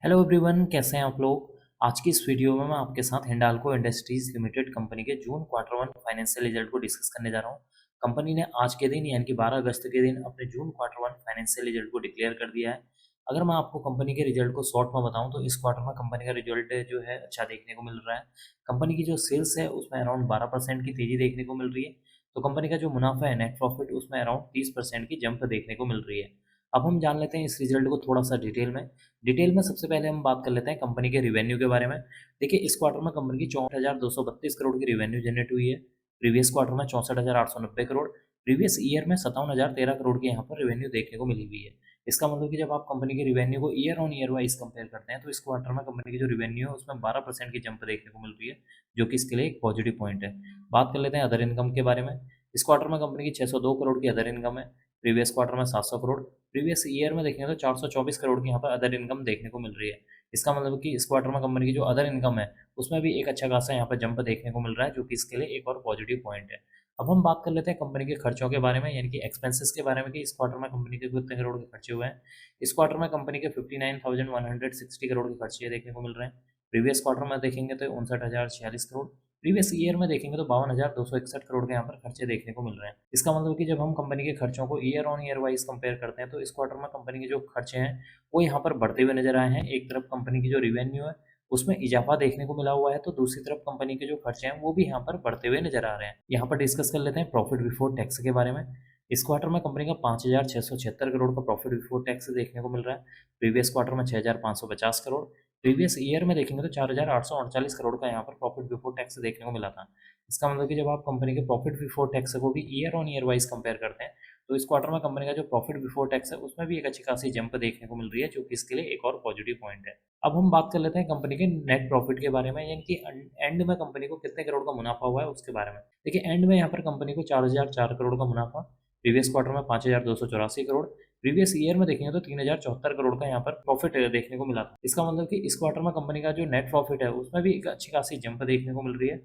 Hello everyone, कैसे हैं आप लोग। आज की इस वीडियो में मैं आपके साथ हिंडाल्को इंडस्ट्रीज लिमिटेड कंपनी के जून क्वार्टर वन फाइनेंशियल रिजल्ट को डिस्कस करने जा रहा हूं। कंपनी ने आज के दिन यानी कि 12 अगस्त के दिन अपने जून क्वार्टर वन फाइनेंशियल रिजल्ट को डिक्लेयर कर दिया है। अगर मैं आपको कंपनी के रिजल्ट को शॉर्ट में बताऊं तो इस क्वार्टर में कंपनी का रिजल्ट जो है अच्छा देखने को मिल रहा है। कंपनी की जो सेल्स है उसमें अराउंड 12% की तेजी देखने को मिल रही है। तो कंपनी का जो मुनाफा है नेट प्रॉफिट उसमें अराउंड 30% की जंप देखने को मिल रही है। अब हम जान लेते हैं इस रिजल्ट को थोड़ा सा डिटेल में सबसे पहले हम बात कर लेते हैं कंपनी के रिवेन्यू के बारे में। देखिए, इस क्वार्टर में कंपनी की 64,232 करोड़ की रिवेन्यू जनरेट हुई है। प्रीवियस क्वार्टर में 64,890 करोड़, प्रीवियस ईयर में 57,013 करोड़ की यहाँ पर रिवेन्यू देखने को मिली हुई है। इसका मतलब कि जब आप कंपनी के रिवेन्यू को year on year wise compare करते हैं तो इस क्वार्टर में कंपनी की जो रिवेन्यू है उसमें 12% की जंप देखने को मिल रही है, जो कि इसके लिए एक पॉजिटिव पॉइंट है। बात कर लेते हैं अदर इनकम के बारे में। इस क्वार्टर में कंपनी की 602 करोड़ की अदर इनकम है। प्रीवियस क्वार्टर में 700 करोड़, प्रीवियस ईयर में देखेंगे तो 424 करोड़ की यहाँ पर अदर इनकम देखने को मिल रही है। इसका मतलब कि इस क्वार्टर में कंपनी की जो अदर इनकम है उसमें भी एक अच्छा खासा यहाँ पर जंप देखने को मिल रहा है, जो कि इसके लिए एक और पॉजिटिव पॉइंट है। अब हम बात कर लेते हैं कंपनी के खर्चों के बारे में, यानी कि एक्सपेंसेस के बारे में, कि इस क्वार्टर में कंपनी के कितने करोड़ के खर्चे हुए हैं। इस क्वार्टर में कंपनी के 59,160 करोड़ के खर्चे देखने को मिल रहे हैं। प्रीवियस क्वार्टर में देखेंगे तो 59,046 करोड़, प्रीवियस ईयर में देखेंगे तो 52,261 करोड़ के यहाँ पर खर्चे देखने को मिल रहे हैं। इसका मतलब कि जब हम कंपनी के खर्चों को year on year wise compare करते हैं तो इस क्वार्टर में कंपनी के जो खर्चे हैं वो यहाँ पर बढ़ते हुए नजर आए हैं। एक तरफ कंपनी की जो रिवेन्यू है उसमें इजाफा देखने को मिला हुआ है, तो दूसरी तरफ कंपनी के जो खर्चे हैं वो भी यहाँ पर बढ़ते हुए नजर आ रहे हैं। यहाँ पर डिस्कस कर लेते हैं प्रॉफिट बिफोर टैक्स के बारे में। इस क्वार्टर में कंपनी का 5,676 करोड़ का प्रॉफिट बिफोर टैक्स देखने को मिल रहा है। प्रीवियस क्वार्टर में 6,550 करोड़, प्रीवियस ईयर में देखेंगे तो 4,848 करोड़ का यहाँ पर प्रॉफिट बिफोर टैक्स देखने को मिला था। इसका मतलब कि जब आप कंपनी के प्रॉफिट बिफोर टैक्स को भी year on year wise compare करते हैं तो इस क्वार्टर में कंपनी का जो प्रॉफिट बिफोर टैक्स है उसमें भी एक अच्छी खासी जंप देखने को मिल रही है, जो कि इसके लिए एक और पॉजिटिव पॉइंट है। अब हम बात कर लेते हैं कंपनी के नेट प्रॉफिट के बारे में, यानी कि एंड में कंपनी को कितने करोड़ का मुनाफा हुआ है उसके बारे में। देखिए, एंड में यहाँ पर कंपनी को 4,004 करोड़ का मुनाफा, प्रीवियस क्वार्टर में 5,284 करोड़, प्रीवियस ईयर में देखेंगे तो 3,074 करोड़ का यहाँ पर प्रॉफिट देखने को मिला था। इसका मतलब कि इस क्वार्टर में कंपनी का जो नेट प्रॉफिट है उसमें भी एक अच्छी खासी जंप देखने को मिल रही है।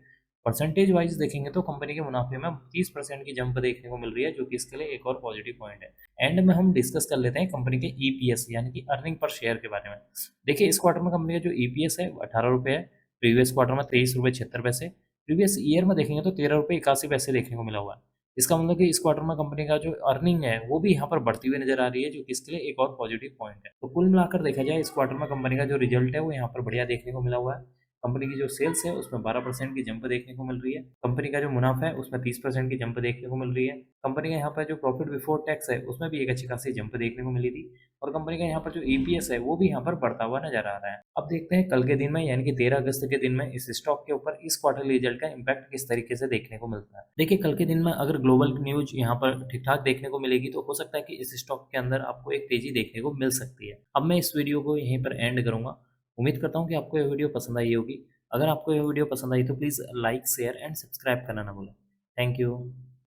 परसेंटेज वाइज देखेंगे तो कंपनी के मुनाफे में 30% की जंप देखने को मिल रही है, जो कि इसके लिए एक और पॉजिटिव पॉइंट है। एंड में हम डिस्कस कर लेते हैं कंपनी के ईपीएस यानी कि अर्निंग पर शेयर के बारे में। देखिए, इस क्वार्टर में कंपनी का जो ईपीएस है वो 18 रुपये है। प्रीवियस क्वार्टर में 23 रुपये 76 पैसे, प्रीवियस ईयर में देखेंगे तो 13 रुपये 81 पैसे देखने को मिला हुआ है। इसका मतलब कि इस क्वार्टर में कंपनी का जो अर्निंग है वो भी यहाँ पर बढ़ती हुई नजर आ रही है, जो कि इसके लिए एक और पॉजिटिव पॉइंट है। तो कुल मिलाकर देखा जाए इस क्वार्टर में कंपनी का जो रिजल्ट है वो यहाँ पर बढ़िया देखने को मिला हुआ है। कंपनी की जो सेल्स है उसमें 12% की जंप देखने को मिल रही है। कंपनी का जो मुनाफा है उसमें 30% की जंप देखने को मिल रही है। कंपनी का यहाँ पर जो प्रॉफिट बिफोर टैक्स है उसमें भी एक अच्छी खासी जंप देखने को मिली थी। और कंपनी का यहाँ पर जो ईपीएस है वो भी यहाँ पर बढ़ता हुआ नजर आ रहा है। अब देखते हैं कल के दिन में यानी कि 13 अगस्त के दिन में इस स्टॉक के ऊपर इस क्वार्टरली रिजल्ट का इम्पैक्ट किस तरीके से देखने को मिलता है। देखिए, कल के दिन में अगर ग्लोबल न्यूज यहाँ पर ठीक ठाक देखने को मिलेगी तो हो सकता है कि इस स्टॉक के अंदर आपको एक तेजी देखने को मिल सकती है। अब मैं इस वीडियो को यहीं पर एंड करूंगा। उम्मीद करता हूँ कि आपको यह वीडियो पसंद आई होगी। अगर आपको यह वीडियो पसंद आई तो please like share and subscribe करना ना भूलें। Thank you.